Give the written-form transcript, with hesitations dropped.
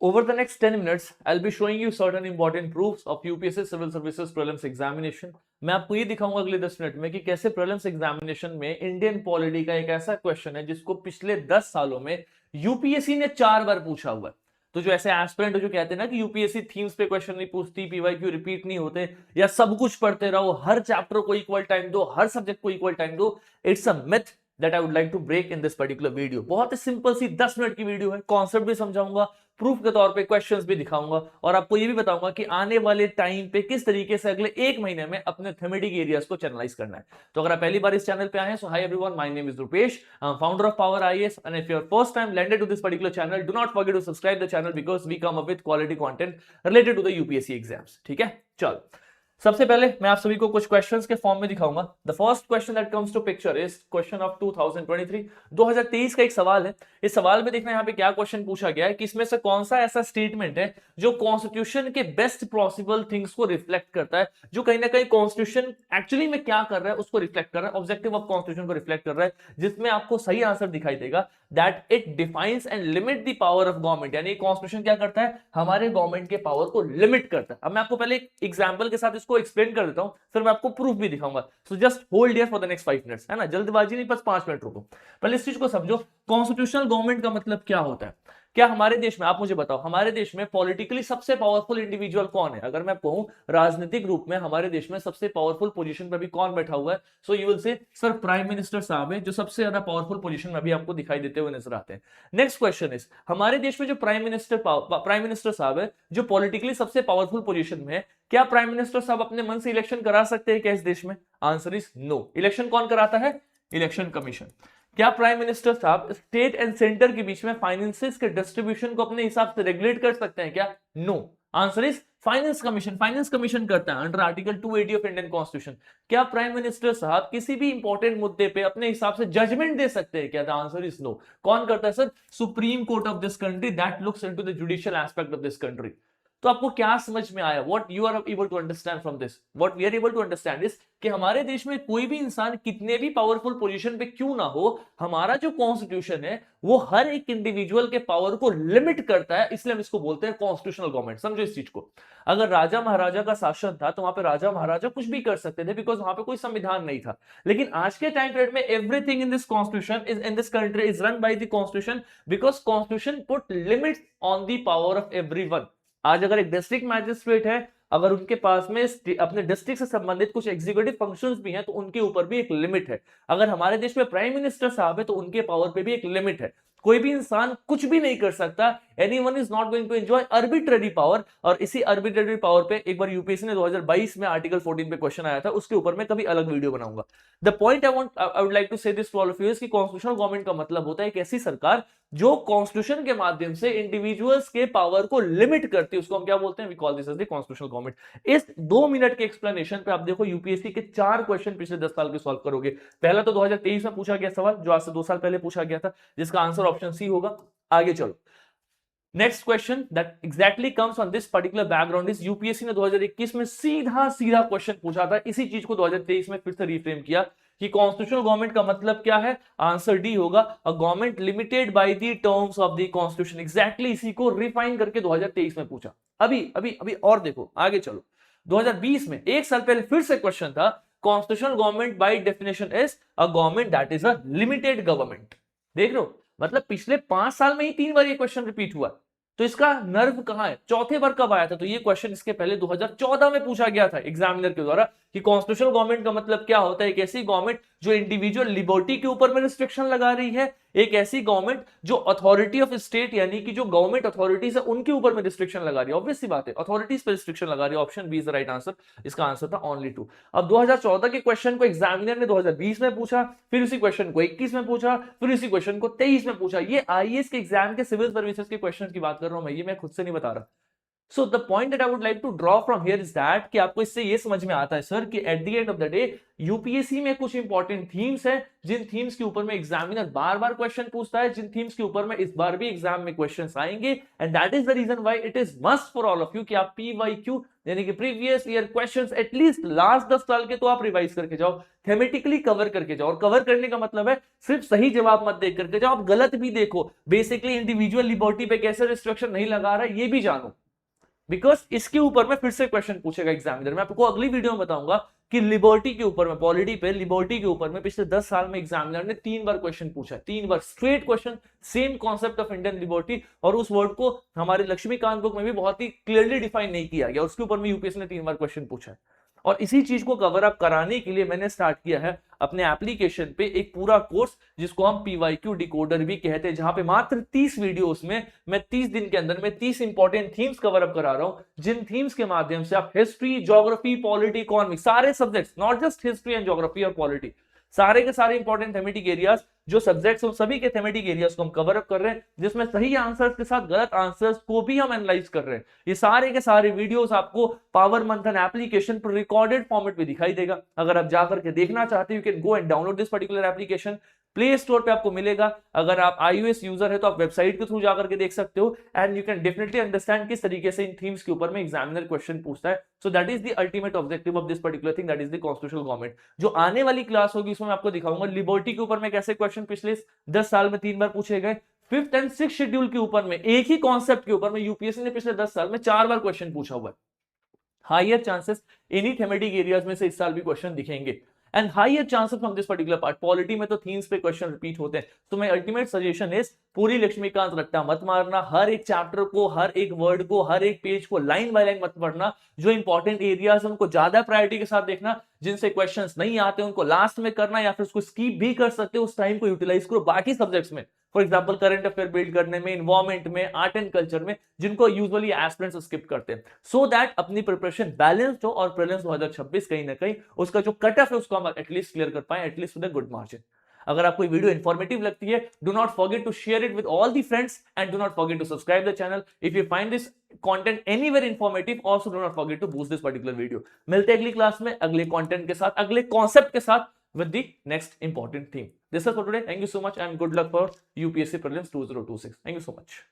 Over the next 10 minutes, I'll be showing you certain important proofs of UPSC Civil Services Prelims Examination. मैं आपको ये दिखाऊंगा अगले 10 minute में कि कैसे प्रीलिम्स एग्जामिनेशन में इंडियन पॉलिटी का एक ऐसा क्वेश्चन है जिसको पिछले 10 सालों में यूपीएससी ने 4 बार पूछा हुआ है। तो जो ऐसे एस्पिरेंट जो कहते हैं ना कि यूपीएससी थीम्स पे क्वेश्चन नहीं पूछती, पीवाईक्यू रिपीट नहीं होते, या सब कुछ पढ़ते रहो, हर चैप्टर को इक्वल टाइम दो, हर सब्जेक्ट को इक्वल टाइम दो, it's a myth that I would like to break in this particular video. बहुत ही सिंपल सी 10 मिनट की वीडियो है, कॉन्सेप्ट भी समझाऊंगा, प्रूफ के तौर पे क्वेश्चंस भी दिखाऊंगा और आपको ये भी बताऊंगा कि आने वाले टाइम पे किस तरीके से अगले 1 महीने में अपने थेमेटिक एरियाज को चैनलाइज करना है। तो अगर आप पहली बार इस चैनल पे आए हैं, so hi everyone, my name is Rupesh, I am founder of power IAS, and if you are first time landed to this particular channel, do not forget to subscribe the channel because we come up with quality content related to the UPSC exams. ठीक है, चलो सबसे पहले मैं आप सभी को कुछ क्वेश्चंस के फॉर्म में दिखाऊंगा। The first question that comes to picture is question of 2023, 2023 का एक सवाल है। इस सवाल में देखना यहाँ पे क्या क्वेश्चन पूछा गया है कि इसमें से कौन सा ऐसा स्टेटमेंट है जो कॉन्स्टिट्यूशन के बेस्ट पॉसिबल थिंग्स को रिफ्लेक्ट करता है, जो कहीं ना कहीं कॉन्स्टिट्यूशन एक्चुअली में क्या कर रहा है उसको रिफ्लेक्ट कर रहा है, ऑब्जेक्टिव ऑफ कॉन्स्टिट्यूशन को रिफ्लेक्ट कर रहा है, जिसमें आपको सही आंसर दिखाई देगा that it defines and limit the power of government. यानी कॉन्स्टिट्यूशन क्या करता है, हमारे गवर्नमेंट के पावर को लिमिट करता है। अब मैं आपको पहले एक एग्जांपल के साथ इसको एक्सप्लेन कर देता हूं, फिर मैं आपको प्रूफ भी दिखाऊंगा। So just hold here for the next 5 minutes, है ना, जल्दबाजी नहीं, बस 5 मिनट रुको। पहले इस चीज को समझो, कॉन्स्टिट्यूशनल गवर्नमेंट का मतलब क्या होता है। क्या हमारे देश में, आप मुझे बताओ, हमारे देश में पॉलिटिकली सबसे पावरफुल इंडिविजुअल कौन है? अगर मैं कहूं राजनीतिक रूप में हमारे देश में सबसे पावरफुल पोजीशन पे अभी कौन बैठा हुआ है, so you will say sir prime minister साहब है, जो सबसे ज्यादा पावरफुल पोजीशन में अभी आपको दिखाई देते हुए नजर आते हैं। नेक्स्ट क्वेश्चन इज, हमारे देश में जो प्राइम मिनिस्टर साहब है, जो पॉलिटिकली सबसे पावरफुल पोजीशन में है, क्या प्राइम मिनिस्टर साहब अपने मन से इलेक्शन करा सकते हैं क्या इस देश में? Answer is no. इलेक्शन कौन कराता है? Election commission. क्या प्राइम मिनिस्टर साहब स्टेट एंड सेंटर के बीच में फाइनेंसेस के डिस्ट्रीब्यूशन को अपने हिसाब से रेगुलेट कर सकते हैं क्या? No. Answer is finance commission. Finance commission करता है under article 280 of Indian constitution. क्या प्राइम मिनिस्टर साहब किसी भी इंपॉर्टेंट मुद्दे पे अपने हिसाब से जजमेंट दे सकते हैं क्या? The answer is no. कौन करता है sir? Supreme court of this country that looks into the judicial aspect of this country. तो आपको क्या समझ में आया? What you are able to understand from this, what we are able to understand is कि हमारे देश में कोई भी इंसान कितने भी पावरफुल पोजीशन पे क्यों ना हो, हमारा जो कॉन्स्टिट्यूशन है वो हर एक इंडिविजुअल के पावर को लिमिट करता है, इसलिए हम इसको बोलते हैं कॉन्स्टिट्यूशनल गवर्नमेंट। समझो इस चीज को। अगर राजा महाराजा का शासन था तो वहां पे राजा महाराजा कुछ भी कर सकते थे, बिकॉज वहां पे कोई संविधान नहीं था। लेकिन आज के टाइम पीरियड में everything in this constitution is in this country is run by the constitution, because constitution put limits on the power of everyone. आज अगर एक डिस्ट्रिक्ट मैजिस्ट्रेट है, अगर उनके पास में अपने डिस्ट्रिक्ट से संबंधित कुछ एग्जीक्यूटिव फंक्शंस भी हैं, तो उनके ऊपर भी एक लिमिट है। अगर हमारे देश में प्राइम मिनिस्टर साहब है तो उनके पावर पे भी एक लिमिट है। कोई भी इंसान कुछ भी नहीं कर सकता। Anyone is not going to enjoy arbitrary power. और इसी आर्बिट्रेरी पावर पे एक बार यूपीएससी ने 2022 में आर्टिकल 14 पे क्वेश्चन आया था, उसके ऊपर मैं कभी अलग वीडियो बनाऊंगा। The point I would like to say this to all of you is कि कॉन्स्टिट्यूशनल गवर्नमेंट का मतलब होता है एक ऐसी सरकार जो कॉन्स्टिट्यूशन के माध्यम से इंडिविजुअल्स के पावर को लिमिट करती है, उसको हम क्या बोलते हैं? We call this as the constitutional government. इस 2 मिनट के एक्सप्लेनेशन पे आप देखो यूपीएससी के 4 क्वेश्चन पिछले 10 साल के सॉल्व करोगे। पहला तो 2023 में पूछा गया सवाल, जो आज से 2 साल पहले पूछा गया था, जिसका आंसर ऑप्शन सी होगा। आगे चलो, next question that exactly comes on this particular background is, UPSC ने 2021 में सीधा क्वेश्चन पूछा था, इसी चीज को 2023 में फिर से रिफ्रेम किया कि कॉन्स्टिट्यूशनल गवर्नमेंट का मतलब क्या है? आंसर डी होगा, a government limited by the terms of the constitution. Exactly इसी को रिफाइन करके 2023 में पूछा। अभी अभी अभी और देखो, आगे चलो, 2020 में एक साल पहले फिर से क्वेश्चन था, constitutional government by definition is a government that is a limited government. देख लो, मतलब पिछले 5 साल में ही 3 बार ये क्वेश्चन रिपीट हुआ। तो इसका नर्व कहां है? चौथे बार कब आया था? तो ये क्वेश्चन इसके पहले 2014 में पूछा गया था एग्जामिनर के द्वारा कि कॉन्स्टिट्यूशनल गवर्नमेंट का मतलब क्या होता है। एक ऐसी गवर्नमेंट जो इंडिविजुअल लिबर्टी के ऊपर में रिस्ट्रिक्शन लगा रही है, एक ऐसी गवर्नमेंट जो अथॉरिटी ऑफ स्टेट यानी कि जो गवर्नमेंट अथॉरिटीज है उनके ऊपर में रिस्ट्रिक्शन लगा रही है। ऑब्वियस सी बात है, अथॉरिटीज पे रिस्ट्रिक्शन लगा रही है। Option B is the right answer. इसका आंसर था ओनली 2। अब 2014 के क्वेश्चन को एग्जामिनर ने 2020 में पूछा, फिर उसी क्वेश्चन को 21 में पूछा, फिर उसी क्वेश्चन को 23 में पूछा। ये आईएएस के एग्जाम के सिविल सर्विसेज के क्वेश्चन की बात कर रहा हूं मैं, ये मैं खुद से नहीं बता रहा। So the point that I would like to draw from here is that कि आपको इससे ये समझ में आता है सर कि at the end of the day UPSC में कुछ इंपॉर्टेंट थीम्स है, जिन थीम्स के ऊपर में एग्जामिनर बार बार क्वेश्चन पूछता है, जिन थीम्स के ऊपर में इस बार भी एग्जाम में क्वेश्चंस आएंगे, and that is the reason why it is must for all of you कि आप पीवाईक्यू यानी कि previous year questions at least last 10 साल के तो आप रिवाइज करके जाओ, थेमेटिकली कवर करके जाओ। और कवर करने का मतलब है सिर्फ सही जवाब मत देख करके जाओ, आप गलत भी देखो, बेसिकली इंडिविजुअल लिबर्टी पे कैसे रिस्ट्रिक्शन नहीं लगा रहा है ये भी जानो, बिकॉज इसके ऊपर में फिर से क्वेश्चन पूछेगा एग्जामिनर। मैं आपको अगली वीडियो में बताऊंगा कि लिबर्टी के ऊपर में, पॉलिटी पे लिबर्टी के ऊपर में पिछले 10 साल में एग्जामिनर ने 3 बार क्वेश्चन पूछा है, 3 बार straight question, same concept of Indian liberty, और उस वर्ड को हमारे लक्ष्मीकांत बुक में भी बहुत ही क्लियरली डिफाइन नहीं किया गया, उसके ऊपर में यूपीएससी ने 3 बार क्वेश्चन पूछा है। और इसी चीज को कवर अप कराने के लिए मैंने स्टार्ट किया है अपने एप्लीकेशन पे एक पूरा कोर्स जिसको हम पीवाईक्यू डिकोडर भी कहते हैं, जहां पे मात्र 30 वीडियोस में मैं 30 दिन के अंदर में 30 इंपॉर्टेंट थीम्स कवर अप करा रहा हूं, जिन थीम्स के माध्यम से आप हिस्ट्री, ज्योग्राफी, पॉलिटी, इकोनॉमिक्स, सारे subjects, not just history and geography और पॉलिटी, सारे के सारे इंपॉर्टेंट थेमेटिक एरियाज जो सब्जेक्ट्स हैं सभी के थेमेटिक एरियाज को हम कवर अप कर रहे हैं, जिसमें सही आंसर्स के साथ गलत आंसर्स को भी हम एनालाइज कर रहे हैं। ये सारे के सारे वीडियोस आपको पावर मंथन एप्लीकेशन पर रिकॉर्डेड फॉर्मेट में दिखाई देगा। अगर आप जाकर के देखना चाहते हो you can go and download this particular application, play store पे आपको मिलेगा। अगर आप iOS यूजर है तो आप वेबसाइट के थ्रू जाकर के देख सकते हो, and you can definitely understand किस तरीके से इन थीम्स के ऊपर में एग्जामिनर क्वेश्चन पूछता है। So that is the ultimate objective of this particular thing, that is the constitutional government. जो आने वाली क्लास होगी उसमें मैं आपको दिखाऊंगा लिबर्टी के ऊपर में कैसे क्वेश्चन पिछले 10 साल में 3 बार पूछे गए, 5th एंड 6th शेड्यूल के ऊपर में एक ही कॉन्सेप्ट के ऊपर में यूपीएससी ने पिछले 10 साल में 4 बार क्वेश्चन पूछा हुआ है। हायर चांसेस इन्हीं थेमेटिक एरियाज में से इस साल भी क्वेश्चन दिखेंगे, and higher chances from this particular part. Polity में तो थीम्स पे क्वेश्चन रिपीट होते हैं, तो माय अल्टीमेट सजेशन इज पूरी लक्ष्मीकांत रट्टा मत मारना, हर एक चैप्टर को, हर एक वर्ड को, हर एक पेज को लाइन बाय लाइन मत पढ़ना। जो इंपॉर्टेंट एरियाज उनको ज्यादा प्रायोरिटी के साथ देखना, जिनसे क्वेश्चंस नहीं आते उनको लास्ट में करना, या फिर उसको स्किप भी कर सकते हो, उस टाइम को यूटिलाइज करो बाकी सब्जेक्ट्स में, for example current affair build करने में, इन्वायरमेंट में, आर्ट एंड कल्चर में, जिनको यूजुअली एस्पिरेंट्स स्किप करते हैं, सो दैट अपनी प्रिपरेशन बैलेंस्ड हो और प्रीलिम्स 2026 कहीं ना कहीं उसका जो कट ऑफ है उसको हम एटलीस्ट क्लियर कर पाए, at least with a good margin. अगर आपको वीडियो इंफॉर्मेटिव लगती है, do not forget to share it with all the friends, and do not forget to subscribe the channel if you find this content anywhere informative. Also do not forget to boost this particular video. मिलते हैं अगली class में अगले content के साथ, अगले concept के साथ, with the next important theme. This is for today. Thank you so much and good luck for UPSC Prelims 2026. Thank you so much.